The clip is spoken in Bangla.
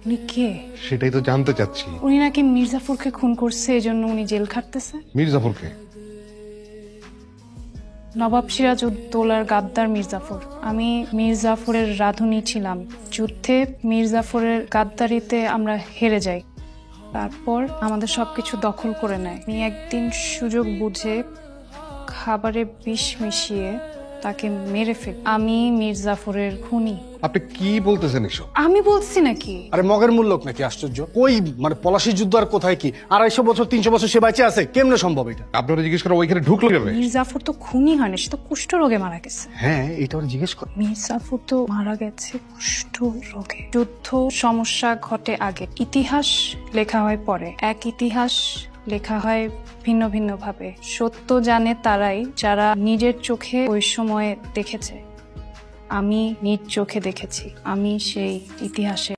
উনি কে? সেটাই তো জানতে চাচ্ছি। উনি নাকি মির্জাফরকে খুন করছে, এজন্য উনি জেল খাটতেছে। মির্জাফরকে? নবাব সিরাজউদ্দৌলার গাদ্দার মির্জাফর। আমি মির্জাফরের রাঁধুনি ছিলাম। যুদ্ধে মির্জাফরের গাদ্দারিতে আমরা হেরে যাই। তারপর আমাদের সবকিছু দখল করে নেয়। উনি একদিন সুযোগ বুঝে খাবারে বিষ মিশিয়ে তাকে মেরে ফেল। আমি মির্জাফরের খুনি। আপনি কি বলতেছেন এসব? আমি বলছি নাকি? আরে মগের মূল্যক নাকি? আশ্চর্য! কই মানে পলাশির যুদ্ধ আর কোথায় কি? 250 বছর 300 বছর সে বেঁচে আছে, কেমনে সম্ভব এটা? আপনারা জিজ্ঞেস করে ওইখানে ঢুকলো কেন? মির্জাফর তো খুনি হয়নি, সে তো কুষ্ঠ রোগে মারা গেছে। হ্যাঁ, এটা ওরা জিজ্ঞেস কর। মির্জাফর তো মারা গেছে কুষ্ঠ রোগে। যুদ্ধ সমস্যা ঘটে আগে, ইতিহাস লেখা হয় পরে। এক ইতিহাস লেখা হয় ভিন্ন ভিন্ন ভাবে। সত্য জানে তারাই যারা নিজের চোখে ওই সময় দেখেছে। আমি নিজ চোখে দেখেছি। আমি সেই ইতিহাসে